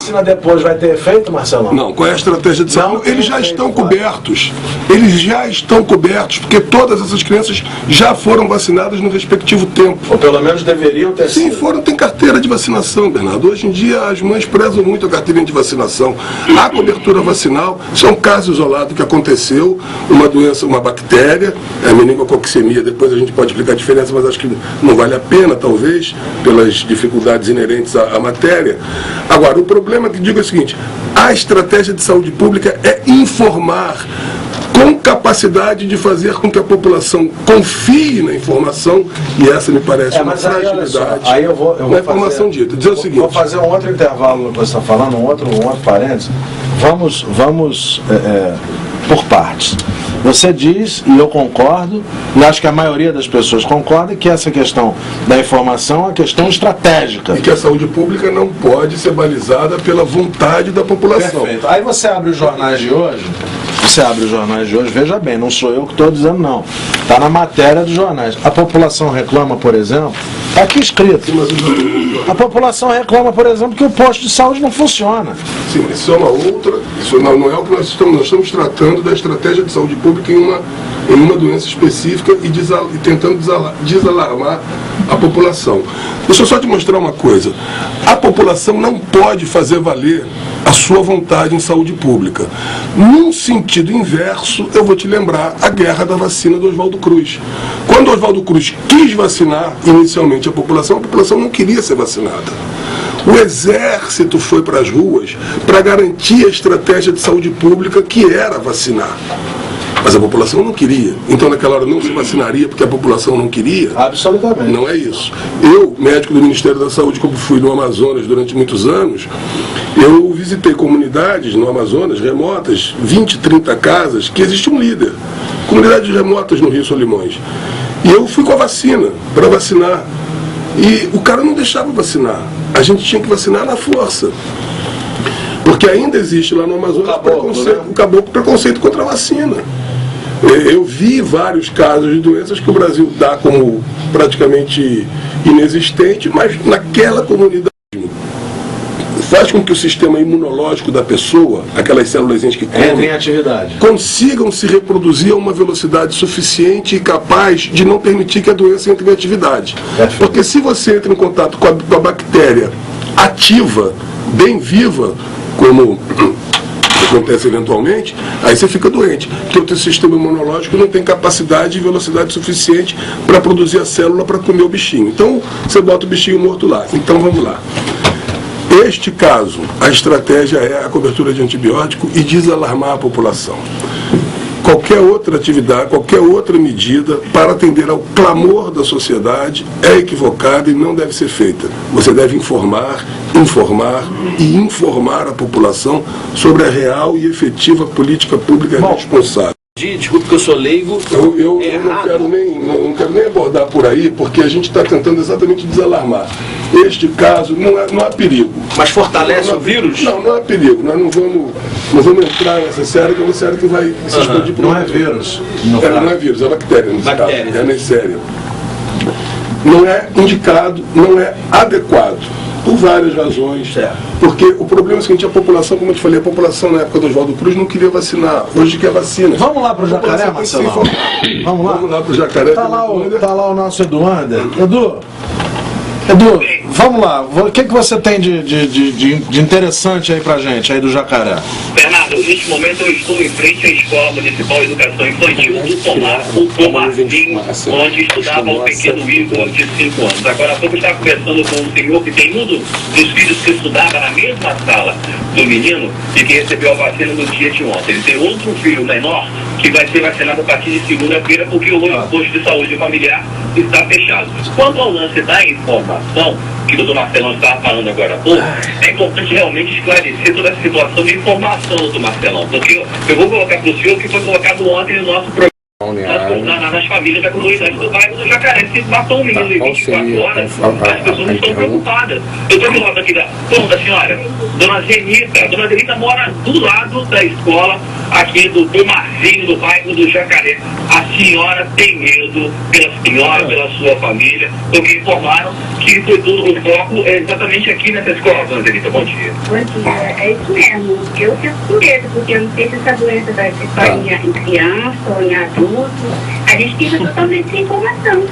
vacina depois vai ter efeito, Marcelo? Não, qual é a estratégia de saúde? Eles já estão cobertos. Eles já estão cobertos, porque todas essas crianças já foram vacinadas no respectivo tempo. Ou pelo menos deveriam ter Sim, sido. tem carteira de vacinação, Bernardo. Hoje em dia as mães prezam muito a carteirinha de vacinação. A cobertura vacinal, isso é um caso isolado que aconteceu, uma doença, uma bactéria, a meningococcemia, depois a gente pode explicar a diferença, mas acho que não vale a pena, talvez, pelas dificuldades inerentes à matéria. Agora, o problema que digo é o seguinte, a estratégia de saúde pública é informar com capacidade de fazer com que a população confie na informação, e essa me parece uma fragilidade. Aí eu vou na informação fazer, dita. Dizer o seguinte. Vou fazer um outro intervalo no que você está falando, um outro parênteses. Vamos por partes. Você diz, e eu concordo, e acho que a maioria das pessoas concorda, que essa questão da informação é uma questão estratégica. E que a saúde pública não pode ser balizada pela vontade da população. Perfeito. Aí você abre os jornais de hoje, veja bem, não sou eu que estou dizendo não. Está na matéria dos jornais. A população reclama, por exemplo, está aqui escrito. A população reclama, por exemplo, que o posto de saúde não funciona. Sim, mas isso é uma outra, isso não é o que nós estamos tratando da estratégia de saúde pública em uma doença específica e tentando desalarmar a população. Deixa eu só te mostrar uma coisa. A população não pode fazer valer a sua vontade em saúde pública. Num sentido inverso, eu vou te lembrar a guerra da vacina do Oswaldo Cruz. Quando o Oswaldo Cruz quis vacinar inicialmente a população não queria ser vacinada. O exército foi para as ruas para garantir a estratégia de saúde pública que era vacinar. Mas a população não queria. Então naquela hora não se vacinaria porque a população não queria? Absolutamente. Não é isso. Eu, médico do Ministério da Saúde, como fui no Amazonas durante muitos anos, eu visitei comunidades no Amazonas, remotas, 20, 30 casas, que existe um líder. Comunidades remotas no Rio Solimões. E eu fui com a vacina, para vacinar. E o cara não deixava vacinar. A gente tinha que vacinar na força. Porque ainda existe lá no Amazonas o preconceito contra a vacina. Eu vi vários casos de doenças que o Brasil dá como praticamente inexistente, mas naquela comunidade faz com que o sistema imunológico da pessoa, aquelas células que entrem em atividade, consigam se reproduzir a uma velocidade suficiente e capaz de não permitir que a doença entre em atividade. Porque se você entra em contato com a bactéria ativa, bem viva, como acontece eventualmente, aí você fica doente, porque o teu sistema imunológico não tem capacidade e velocidade suficiente para produzir a célula para comer o bichinho. Então, você bota o bichinho morto lá. Então, vamos lá. Este caso, a estratégia é a cobertura de antibiótico e desalarmar a população. Qualquer outra atividade, qualquer outra medida para atender ao clamor da sociedade é equivocada e não deve ser feita. Você deve informar e informar a população sobre a real e efetiva política pública responsável. Desculpe que eu sou leigo. Eu não quero nem abordar por aí, porque a gente está tentando exatamente desalarmar. Este caso não há perigo. Mas fortalece o vírus? Não há perigo. Nós não vamos entrar nessa série, que é uma série que vai se expandir por não é vírus. Não é vírus, é bactéria. É nem séria. Não é indicado, não é adequado. Por várias razões. Porque o problema é o seguinte, a população, como eu te falei, a população na época do Oswaldo Cruz não queria vacinar, hoje quer vacina. Vamos lá para o Jacaré, Marcelo? Vamos lá para o Jacaré. Tá lá o nosso Eduander. Edu, vamos lá. O que você tem de interessante aí pra gente, aí do Jacaré? Bernardo, neste momento eu estou em frente à Escola Municipal de Educação Infantil do Tomarzinho, onde estudava o pequeno Igor, de 5 anos. Agora há pouco eu estava conversando com um senhor que tem um dos filhos que estudava na mesma sala do menino e que recebeu a vacina no dia de ontem. Ele tem outro filho menor que vai ser vacinado a partir de segunda-feira porque o posto de saúde familiar está fechado. Quanto ao lance da informação, que o doutor Marcelão estava falando agora há pouco, é importante realmente esclarecer toda essa situação de informação, doutor Marcelão, porque eu vou colocar para o senhor o que foi colocado ontem no nosso programa. nas famílias da comunidade do bairro do Jacaré. Se matou um menino em 24 horas, as pessoas não estão preocupadas. Eu estou do lado aqui da senhora, Dona Zenita. Dona Zenita mora do lado da escola aqui do Marzinho, do bairro do Jacaré. A senhora tem medo pela senhora, pela sua família, porque informaram que foi tudo, o foco é exatamente aqui nessa escola, Dona Zenita. Bom dia. Bom dia, é isso mesmo. Eu fico com medo, porque eu não sei se essa doença vai ser só em criança ou em adulto. A gente fica totalmente sem informação.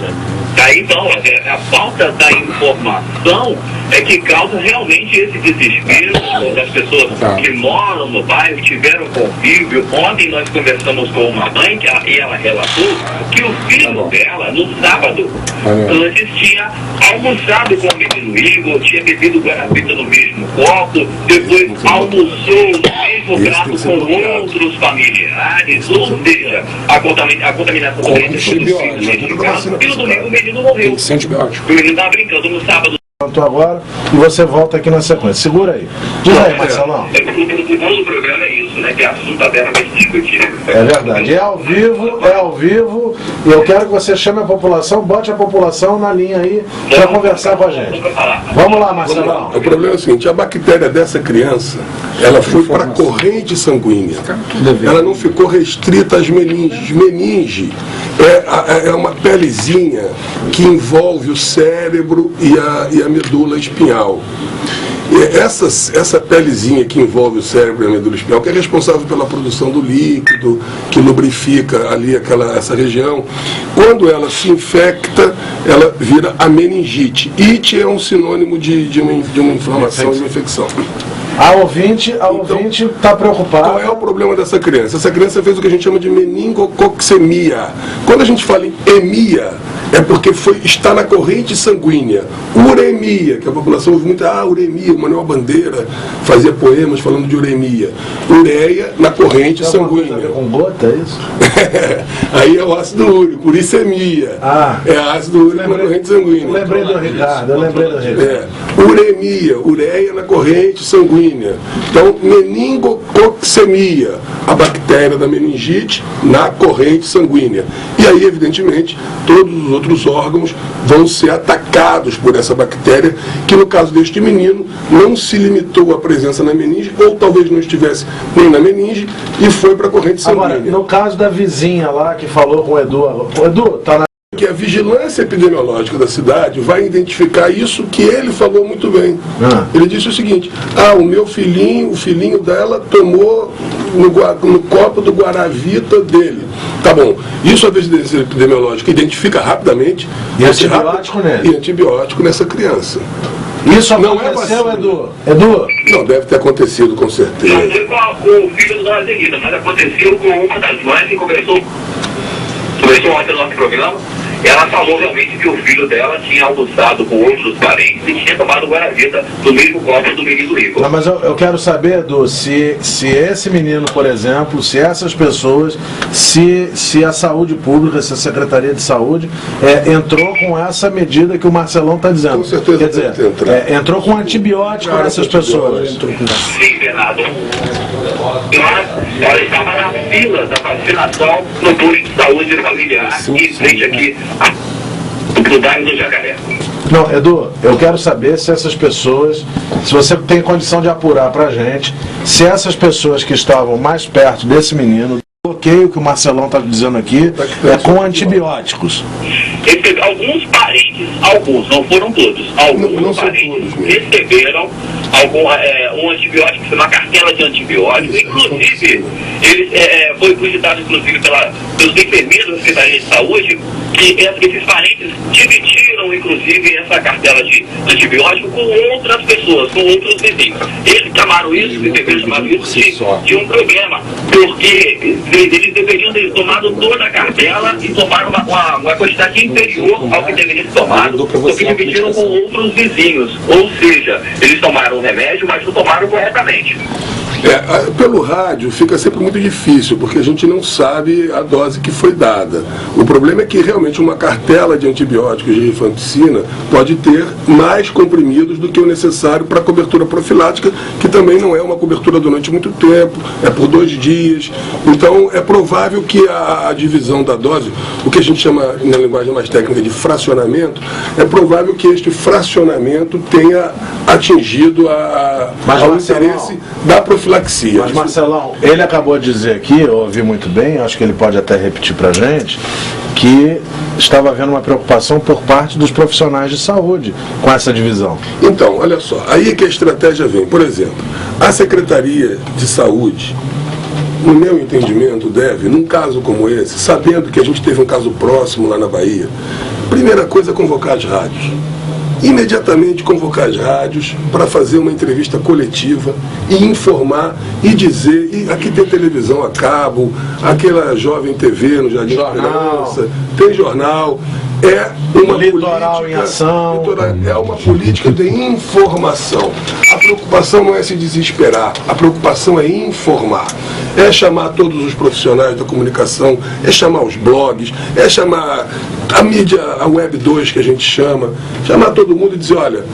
Daí então, a falta da informação é que causa realmente esse desespero das pessoas que moram no bairro, tiveram convívio. Ontem nós conversamos com uma mãe e ela relatou que o filho dela, no sábado, antes tinha almoçado com o menino Igor, tinha bebido guaravita no mesmo copo, depois almoçou no mesmo prato com outros familiares, ou seja, a contaminação do filho e no domingo o menino morreu. O menino estava brincando no sábado. Agora, e você volta aqui na sequência. Segura aí. Diz aí, Marcelão. O programa é isso, né? Que é assunto abertamente discutido. É verdade. É ao vivo, e eu quero que você chame a população, bote a população na linha aí para conversar com a gente. Vamos lá, Marcelão. O problema é o seguinte, a bactéria dessa criança, ela foi para a corrente sanguínea. Ela não ficou restrita às meninges. Meninge é uma pelezinha que envolve o cérebro e a medula espinhal. E essa pelezinha que envolve o cérebro e a medula espinhal, que é responsável pela produção do líquido, que lubrifica ali essa região, quando ela se infecta, ela vira a meningite. Ite é um sinônimo de uma inflamação, de uma infecção. A ouvinte está preocupada. Qual é o problema dessa criança? Essa criança fez o que a gente chama de meningococcemia. Quando a gente fala em emia, é porque está na corrente sanguínea. Uremia, que a população ouve muito, uremia, o Manuel Bandeira fazia poemas falando de uremia. Ureia na corrente sanguínea. Com gota, é isso? Aí é o ácido úrico, uricemia. É ácido úrico na corrente sanguínea. Eu lembrei do Ricardo. Uremia, ureia na corrente sanguínea. Então, meningococcemia, a bactéria da meningite na corrente sanguínea. E aí, evidentemente, todos os outros órgãos vão ser atacados por essa bactéria, que no caso deste menino não se limitou à presença na meninge, ou talvez não estivesse nem na meninge, e foi para a corrente sanguínea. Agora, no caso da vizinha lá que falou com o Edu, tá na... Que a vigilância epidemiológica da cidade vai identificar isso que ele falou muito bem. Ele disse o seguinte: o meu filhinho, o filhinho dela tomou no copo do guaravita dele. Tá bom. Isso a vigilância epidemiológica identifica rapidamente e antibiótico nele. E antibiótico nessa criança. Isso aconteceu, Edu? Não, deve ter acontecido com certeza. Não foi com o filho da Zenita, mas aconteceu com uma das mães que conversou ontem no nosso programa. Ela falou realmente que o filho dela tinha almoçado com outros parentes e tinha tomado guaravita do mesmo copo do menino Igor. Não, mas eu quero saber, Edu, se esse menino, por exemplo, se essas pessoas, se a saúde pública, se a Secretaria de Saúde entrou com essa medida que o Marcelão está dizendo. Com certeza. Quer dizer, entrou com antibiótico nessas pessoas. Sim, Bernardo. Ela estava na fila da vacinação no posto de saúde familiar e frente aqui do bairro do Jacaré. Não, Edu, eu quero saber se essas pessoas, se você tem condição de apurar pra gente, se essas pessoas que estavam mais perto desse menino, o bloqueio que o Marcelão está dizendo aqui, é com antibióticos. Alguns parentes, não foram todos, alguns parentes receberam um antibiótico, uma cartela de antibióticos, inclusive, foi cogitado inclusive pelos enfermeiros da Secretaria de Saúde, que esses parentes dividiram inclusive essa cartela de antibiótico com outras pessoas, com outros vizinhos. Eles chamaram isso, os enfermeiros chamaram isso de um problema, porque eles deveriam ter tomado toda a cartela e tomaram uma quantidade inferior ao que deveria ser tomado, porque dividiram com outros vizinhos. Ou seja, eles tomaram o remédio, mas não tomaram corretamente. Pelo rádio fica sempre muito difícil, porque a gente não sabe a dose que foi dada. O problema é que realmente uma cartela de antibióticos de rifampicina pode ter mais comprimidos do que o necessário para a cobertura profilática, que também não é uma cobertura durante muito tempo, é por 2 dias. dias. Então, é provável que a divisão da dose, o que a gente chama, na linguagem mais técnica, de fracionamento, é provável que este fracionamento tenha atingido ao interesse da profilaxia. Mas, Marcelão, ele acabou de dizer aqui, eu ouvi muito bem, acho que ele pode até repetir pra gente, que estava havendo uma preocupação por parte dos profissionais de saúde com essa divisão. Então, olha só, aí é que a estratégia vem. Por exemplo, a Secretaria de Saúde, no meu entendimento, deve, num caso como esse, sabendo que a gente teve um caso próximo lá na Bahia, primeira coisa é convocar as rádios. Imediatamente convocar as rádios para fazer uma entrevista coletiva e informar e dizer, e aqui tem televisão a cabo, aquela Jovem TV no Jardim Esperança, tem jornal, é uma Litoral política, em ação. é uma política de informação. A preocupação não é se desesperar, a preocupação é informar. É chamar todos os profissionais da comunicação, é chamar os blogs, é chamar a mídia, a Web 2 que a gente chama, chamar todo mundo e dizer, olha,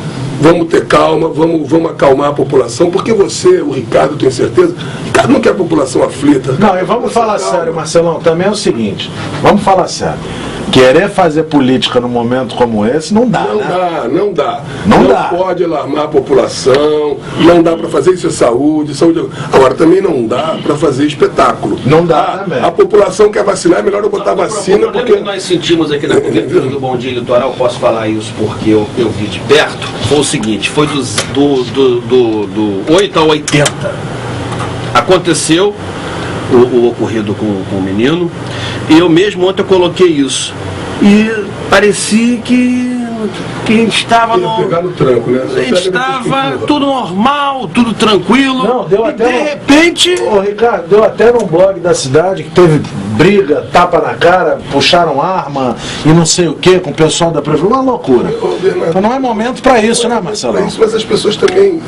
vamos ter calma, vamos acalmar a população, porque você, o Ricardo, tem certeza, Ricardo não quer a população aflita. Não, e vamos falar sério, Marcelão, também é o seguinte, vamos falar sério. Querer fazer política num momento como esse não dá, Não dá. Não dá. Pode alarmar a população, não dá para fazer isso, é saúde. Agora, também não dá para fazer espetáculo. Não dá também. A população quer vacinar, é melhor eu botar vacina, O problema porque... que nós sentimos aqui na cobertura do Bom Dia Litoral, posso falar isso porque eu vi de perto, foi o seguinte, foi do 8 ao 80. Aconteceu o ocorrido com o menino, e eu mesmo ontem eu coloquei isso. E parecia que estava pegar no tranco, né? estava tudo normal, tudo tranquilo. Não, deu e até de repente. Ô, Ricardo, deu até num blog da cidade que teve briga, tapa na cara, puxaram arma e não sei o que com o pessoal da prefeitura. Uma loucura. Então não é momento para isso, né, Marcelo? Isso, mas as pessoas também...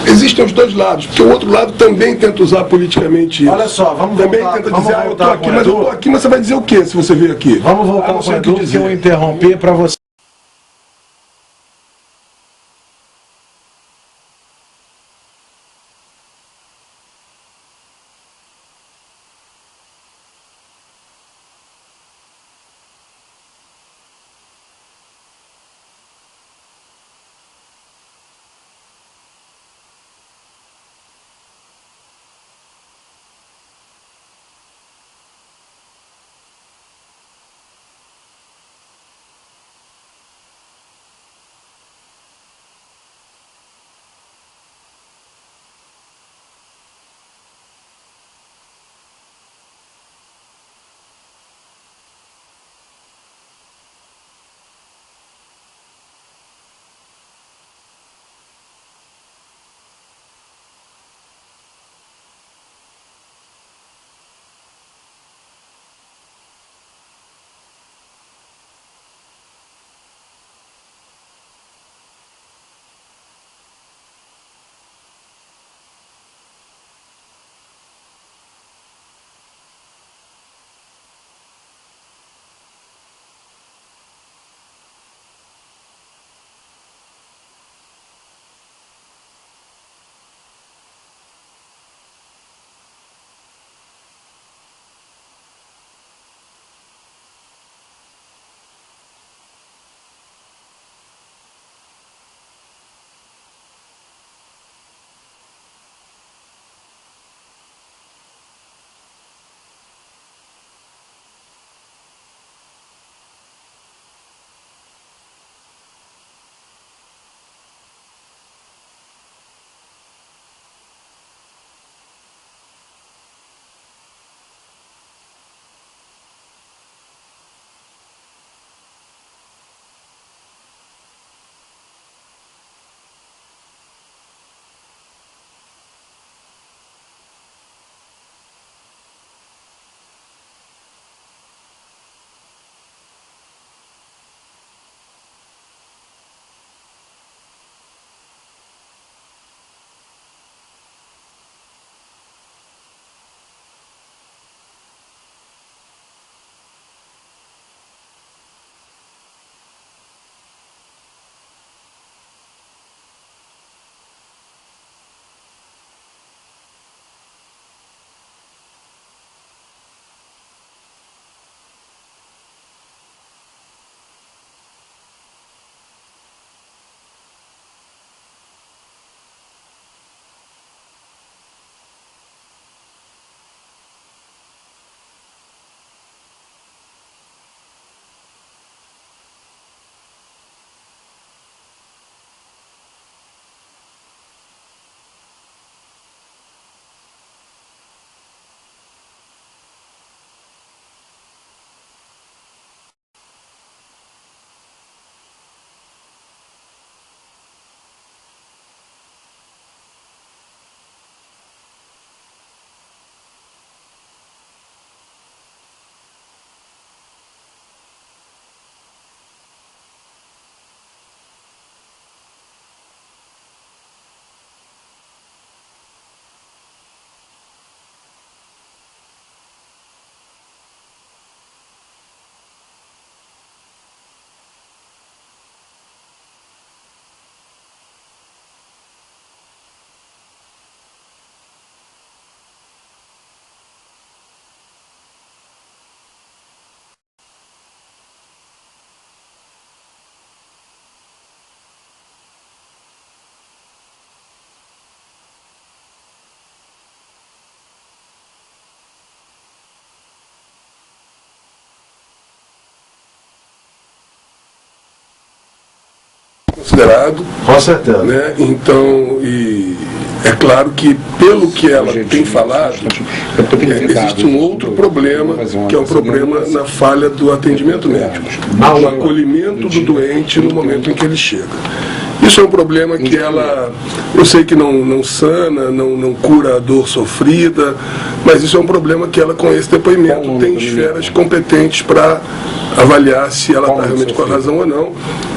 Existem os dois lados, porque o outro lado também tenta usar politicamente isso. Olha só, vamos também voltar, tenta vamos dizer, eu tô voltar aqui, com o mas eu Edu. tô aqui, mas você vai dizer o quê se você vir aqui? Vamos voltar não com sei o o que Edu, que dizer. eu interrompi para você. considerado. Com certeza. Né? Então, e é claro que, pelo que ela tem falado, existe um outro problema, que é o problema na falha do atendimento médico, no acolhimento do doente no momento em que ele chega. Isso é um problema que ela, eu sei que não sana, não cura a dor sofrida, mas isso é um problema que ela, com esse depoimento, tem esferas competentes para avaliar se ela está realmente com a razão ou não,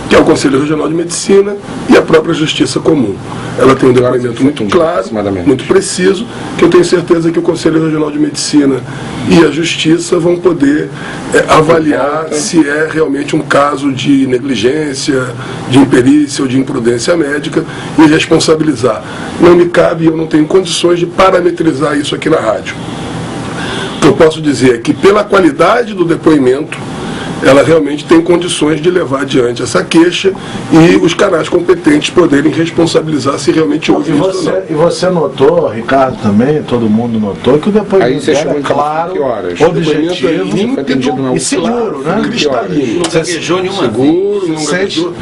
que é o Conselho Regional de Medicina e a própria Justiça Comum. Ela tem um depoimento muito claro, muito preciso, que eu tenho certeza que o Conselho Regional de Medicina e a Justiça vão poder avaliar se é realmente um caso de negligência, de imperícia ou de imprudência médica e responsabilizar. Não me cabe, eu não tenho condições de parametrizar isso aqui na rádio. O que eu posso dizer é que, pela qualidade do depoimento, ela realmente tem condições de levar adiante essa queixa e os canais competentes poderem responsabilizar se realmente houve isso ou não. E você notou, Ricardo também, todo mundo notou, que o depoimento dela é claro, objetivo e seguro, né? Cristalino. Não gaguejou nenhuma Seguro, não gaguejou.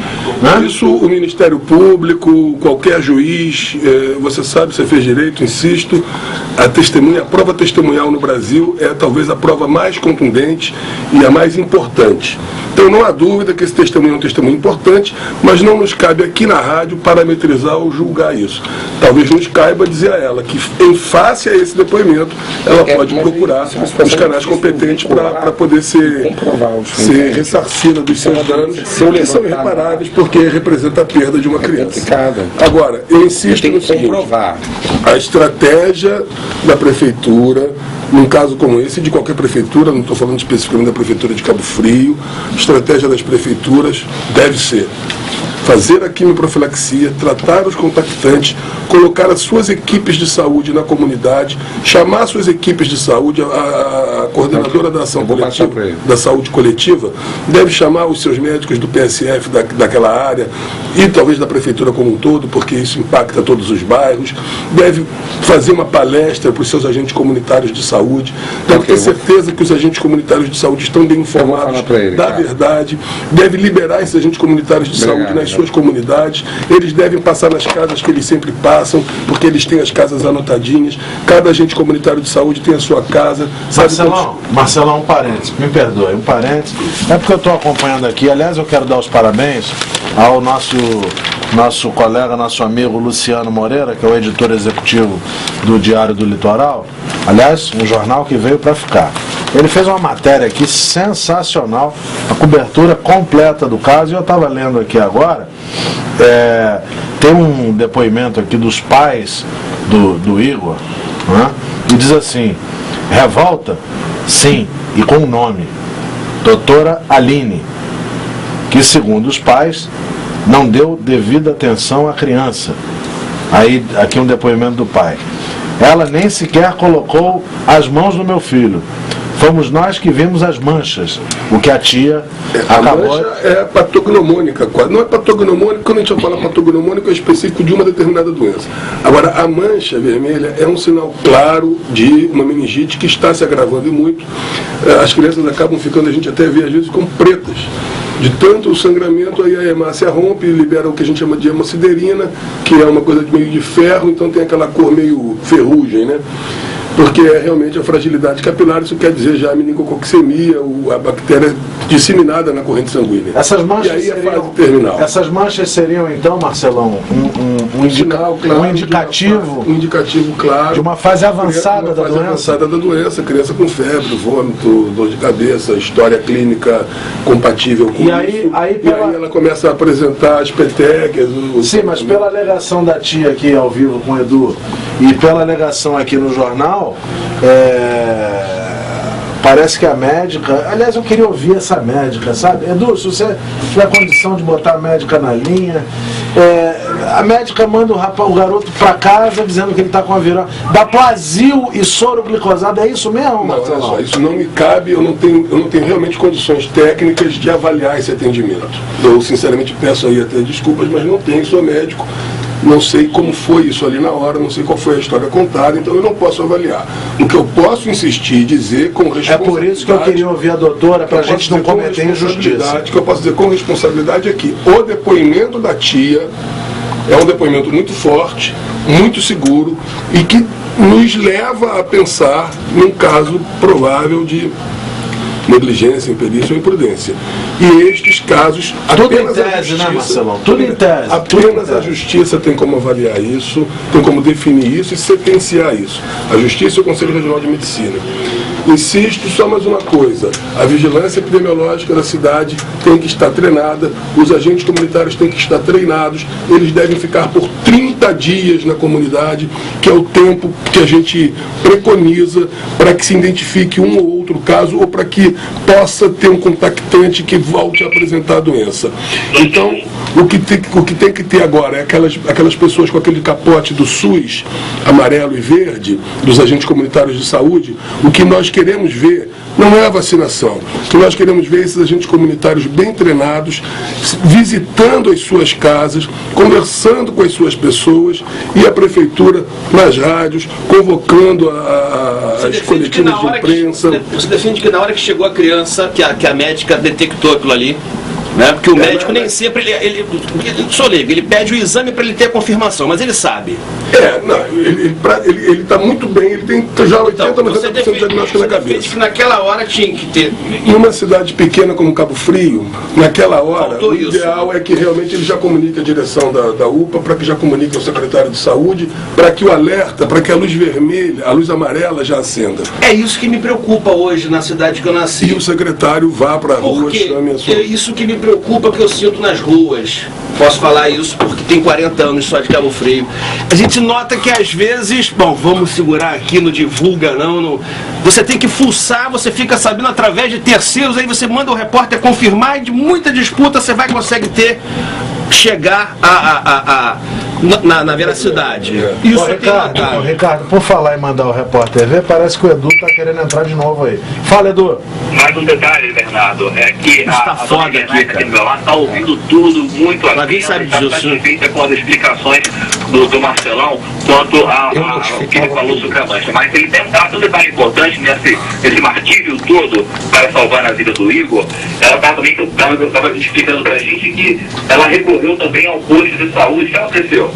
Isso o Ministério Público, qualquer juiz, você sabe, você fez direito, insisto, a prova testemunhal no Brasil é talvez a prova mais contundente e a mais importante. Então não há dúvida que esse testemunho é um testemunho importante, mas não nos cabe aqui na rádio parametrizar ou julgar isso. Talvez nos caiba dizer a ela que, em face a esse depoimento, ela pode procurar os canais competentes para poder ser ressarcida dos seus danos, que são irreparáveis porque representa a perda de uma criança. Agora, eu insisto no seguinte, a estratégia da Prefeitura, num caso como esse, de qualquer prefeitura, não estou falando especificamente da Prefeitura de Cabo Frio, a estratégia das prefeituras deve ser fazer a quimioprofilaxia, tratar os contactantes, colocar as suas equipes de saúde na comunidade, chamar as suas equipes de saúde, a coordenadora da ação coletiva, da saúde coletiva, deve chamar os seus médicos do PSF daquela área e talvez da prefeitura como um todo, porque isso impacta todos os bairros, deve fazer uma palestra para os seus agentes comunitários de saúde, deve ter certeza que os agentes comunitários de saúde estão bem informados da verdade, deve liberar esses agentes comunitários de saúde nas suas comunidades, eles devem passar nas casas que eles sempre passam, porque eles têm as casas anotadinhas, cada agente comunitário de saúde tem a sua casa. Marcelão, um parênteses, me perdoe, um parênteses, é porque eu estou acompanhando aqui, aliás eu quero dar os parabéns ao nosso colega, nosso amigo Luciano Moreira, que é o editor executivo do Diário do Litoral, aliás, um jornal que veio para ficar. Ele fez uma matéria aqui sensacional, a cobertura completa do caso, e eu estava lendo aqui agora, tem um depoimento aqui dos pais do Igor, né? E diz assim: revolta? Sim, e com o nome, doutora Aline, que segundo os pais não deu devida atenção à criança. Aí, aqui um depoimento do pai: ela nem sequer colocou as mãos no meu filho. Fomos nós que vimos as manchas, o que a tia acabou... A mancha é patognomônica, não é patognomônica, quando a gente fala patognomônico é específico de uma determinada doença. Agora, a mancha vermelha é um sinal claro de uma meningite que está se agravando muito. As crianças acabam ficando, a gente até vê às vezes, como pretas. De tanto o sangramento, aí a hemácia rompe e libera o que a gente chama de hemociderina, que é uma coisa meio de ferro, então tem aquela cor meio ferrugem, né? Porque é realmente a fragilidade capilar, isso quer dizer já a meningococcemia, a bactéria disseminada na corrente sanguínea. Essas manchas, e aí a fase terminal. Essas manchas seriam então, Marcelão, um indicativo claro de uma fase avançada da doença. Criança com febre, vômito, dor de cabeça, história clínica compatível com isso. Aí ela começa a apresentar as petequias. Sim, mas pela alegação da tia aqui ao vivo com o Edu e pela alegação aqui no jornal, parece que a médica... Aliás, eu queria ouvir essa médica, sabe? Edu, se você tiver condição de botar a médica na linha... a médica manda o garoto para casa dizendo que ele está com a virose. Dá Plasil e soro glicosado, é isso mesmo, Marcelo? Não, olha só, isso não me cabe, eu não tenho realmente condições técnicas de avaliar esse atendimento. Eu, sinceramente, peço aí até desculpas, mas não tenho, sou médico. não sei como foi isso ali na hora, não sei qual foi a história contada, então eu não posso avaliar. O que eu posso insistir e dizer com responsabilidade... É por isso que eu queria ouvir a doutora, para a gente não cometer injustiça. O que eu posso dizer com responsabilidade é que o depoimento da tia é um depoimento muito forte, muito seguro e que nos leva a pensar num caso provável de negligência, imperícia ou imprudência. E estes casos, tudo apenas em tese, a justiça, né, Marcelão? Tudo em tese. Apenas a justiça tem como avaliar isso, tem como definir isso e sentenciar isso. A justiça e o Conselho Regional de Medicina. Insisto só mais uma coisa, a vigilância epidemiológica da cidade tem que estar treinada, os agentes comunitários têm que estar treinados, eles devem ficar por 30 dias na comunidade, que é o tempo que a gente preconiza para que se identifique um ou outro caso ou para que possa ter um contactante que volte a apresentar a doença. Então, o que tem que ter agora é aquelas pessoas com aquele capote do SUS, amarelo e verde, dos agentes comunitários de saúde. O que nós queremos ver não é a vacinação. O que nós queremos ver é esses agentes comunitários bem treinados, visitando as suas casas, conversando com as suas pessoas e a prefeitura nas rádios, convocando as coletivas de imprensa. Você defende que na hora que chegou a criança, que a médica detectou aquilo ali, né? Porque o médico nem sempre, ele sou leigo, ele pede o exame para ele ter a confirmação, mas ele sabe. Ele está muito bem, ele tem já 80% de diagnóstico na cabeça. Que naquela hora tinha que ter. Em uma cidade pequena como Cabo Frio, naquela hora, o ideal é que realmente ele já comunique a direção da UPA, para que já comunique ao secretário de saúde, para que o alerta, para que a luz vermelha, a luz amarela já acenda. É isso que me preocupa hoje na cidade que eu nasci. E o secretário vá para a rua, chame a sua... É isso que me preocupa, que eu sinto nas ruas. Posso falar isso porque tem 40 anos só de Cabo Frio. A gente nota que às vezes, bom, vamos segurar aqui, no divulga não, você tem que fuçar, você fica sabendo através de terceiros, aí você manda o repórter confirmar e de muita disputa você vai conseguir chegar na veracidade. Isso Ricardo, por falar em mandar o repórter ver, parece que o Edu está querendo entrar de novo aí. Fala, Edu. Mais um detalhe, Bernardo, é que a foda aqui, cara. Está ouvindo tudo muito Alguém sabe está disso, satisfeita com as explicações do Marcelão quanto ao que ele falou sobre a mancha. Mas ele tem um dado detalhe importante nesse martírio todo para salvar a vida do Igor. Ela estava explicando para a gente que ela recorreu também ao posto de saúde. O que aconteceu?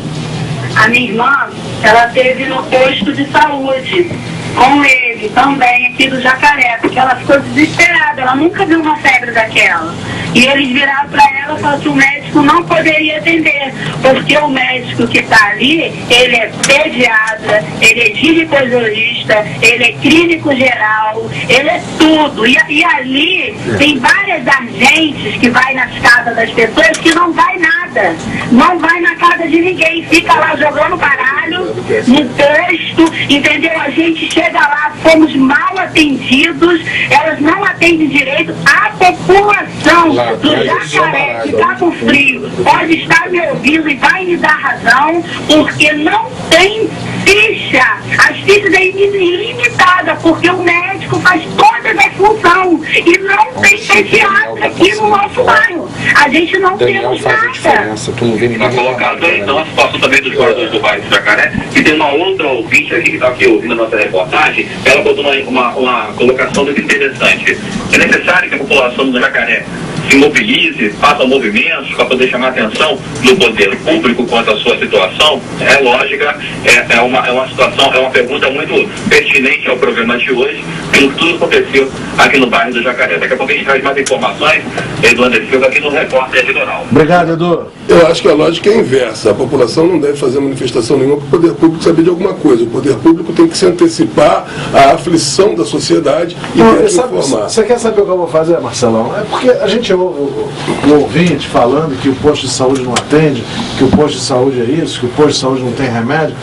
A minha irmã, ela teve no posto de saúde com ele também aqui do Jacaré, porque ela ficou desesperada, ela nunca viu uma febre daquela. E eles viraram para ela e falaram que o médico não poderia atender, porque o médico que está ali, ele é pediatra, ele é ginecologista, ele é clínico geral, ele é tudo. E ali tem várias agentes que vai nas casas das pessoas que não vai nada, não vai na casa de ninguém, fica lá jogando baralho no posto, entendeu? A gente chega lá, fomos mal atendidos, elas não atendem direito. A população do Jacaré, de Cabo Frio, pode estar me ouvindo e vai me dar razão, porque não tem ficha. As fichas é ilimitada, porque o médico faz todas as funções e não tem pediatra aqui no nosso bairro. A gente não temos nada. Está colocado então a situação também dos moradores do bairro do Jacaré, que tem uma outra ouvinte aqui que está aqui ouvindo a nossa reportagem. Ela botou uma colocação muito interessante. É necessário que a população do Jacaré se mobilize, faça movimentos para poder chamar a atenção do poder público quanto à sua situação. É lógica, é uma situação, é uma pergunta muito pertinente ao programa de hoje, pelo que tudo aconteceu aqui no bairro do Jacaré. Daqui a pouco a gente traz mais informações, Eduardo Silva, aqui no Repórter Litoral. Obrigado, Edu. Eu acho que a lógica é inversa. A população não deve fazer manifestação nenhuma para o poder público saber de alguma coisa. O poder público tem que se antecipar à aflição da sociedade e tem que informar. Você quer saber o que eu vou fazer, Marcelão? É porque a gente ouve o ouvinte falando que o posto de saúde não atende, que o posto de saúde é isso, que o posto de saúde não tem remédio.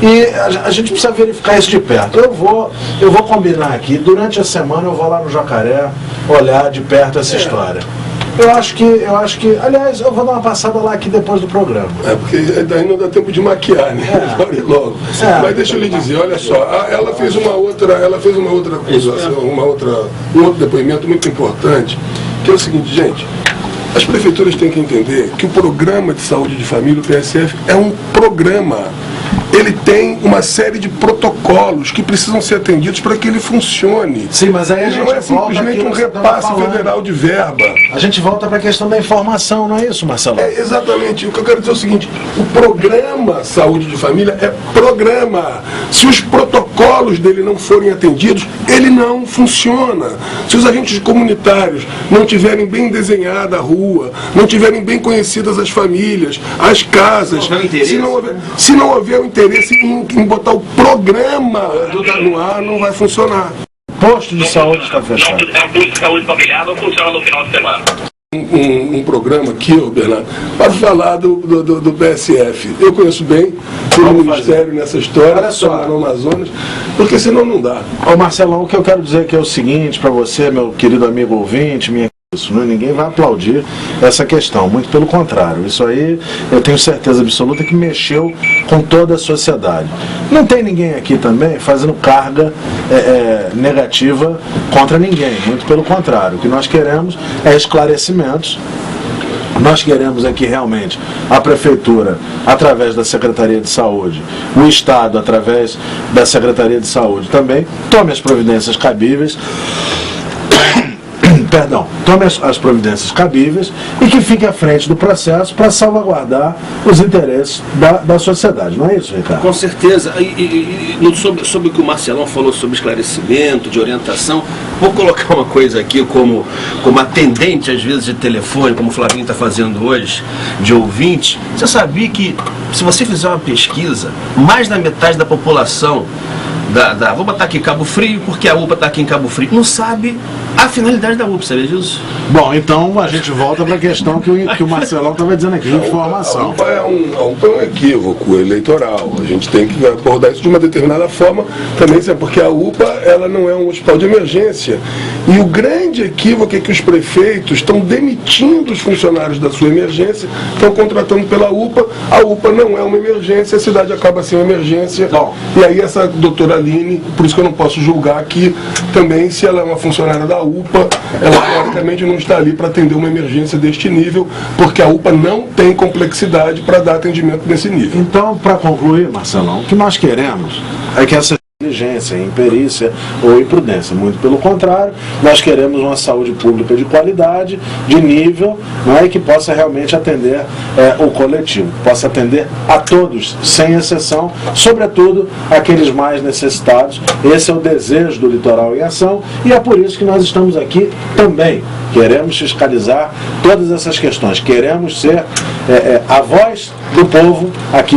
E a gente precisa verificar isso de perto. Eu vou combinar aqui, durante a semana eu vou lá no Jacaré olhar de perto essa história. Eu acho que, aliás, eu vou dar uma passada lá aqui depois do programa. Porque daí não dá tempo de maquiar, né? Logo. Mas deixa eu lhe dizer, olha só, ela fez uma outra acusação, um outro depoimento muito importante, que é o seguinte, gente, As prefeituras têm que entender que o Programa de Saúde de Família, o PSF, é um programa. Ele tem uma série de protocolos que precisam ser atendidos para que ele funcione. Sim, mas aí a Ele gente não é simplesmente um repasse federal de verba. A gente volta para a questão da informação, não é isso, Marcelo? É, exatamente. O que eu quero dizer é o seguinte: o Programa Saúde de Família é programa. Se os protocolos dele não forem atendidos, ele não funciona. Se os agentes comunitários não tiverem bem desenhada a rua, não tiverem bem conhecidas as famílias, as casas, se não houver o interesse em botar o programa no ar, não vai funcionar. Posto de saúde está fechado. O posto de saúde familiar não funciona no final de semana. Um programa aqui, Bernardo, para falar do PSF. Eu conheço bem o Ministério nessa história, olha só, no Amazonas, porque senão não dá. Ô Marcelão, o que eu quero dizer aqui é o seguinte para você, meu querido amigo ouvinte, isso, né? Ninguém vai aplaudir essa questão, muito pelo contrário. Isso aí eu tenho certeza absoluta que mexeu com toda a sociedade. Não tem ninguém aqui também fazendo carga negativa contra ninguém, muito pelo contrário. O que nós queremos é esclarecimentos. Nós queremos aqui realmente a Prefeitura, através da Secretaria de Saúde, o Estado, através da Secretaria de Saúde também, tome as providências cabíveis, tome as providências cabíveis e que fique à frente do processo para salvaguardar os interesses da sociedade. Não é isso, Ricardo? Com certeza. Sobre o que o Marcelão falou sobre esclarecimento, de orientação, vou colocar uma coisa aqui como atendente, às vezes, de telefone, como o Flavinho está fazendo hoje, de ouvinte. Você sabia que, se você fizer uma pesquisa, mais da metade da população vou botar aqui Cabo Frio, porque a UPA está aqui em Cabo Frio, não sabe a finalidade da UPA, sabia disso? Bom, então a gente volta para a questão que o Marcelão estava dizendo aqui, informação. A UPA é um equívoco eleitoral. A gente tem que abordar isso de uma determinada forma também, porque a UPA ela não é um hospital de emergência. E o grande equívoco é que os prefeitos estão demitindo os funcionários da sua emergência, estão contratando pela UPA. A UPA não é uma emergência, a cidade acaba sendo emergência. Bom. E aí essa doutora Aline, por isso que eu não posso julgar aqui também, se ela é uma funcionária da UPA, ela teoricamente não está ali para atender uma emergência deste nível, porque a UPA não tem complexidade para dar atendimento nesse nível. Então, para concluir, Marcelão, o que nós queremos é que essa negligência, imperícia ou imprudência, muito pelo contrário, nós queremos uma saúde pública de qualidade, de nível, não é, que possa realmente atender o coletivo, possa atender a todos, sem exceção, sobretudo aqueles mais necessitados. Esse é o desejo do Litoral em Ação e é por isso que nós estamos aqui também. Queremos fiscalizar todas essas questões, queremos ser a voz do povo aqui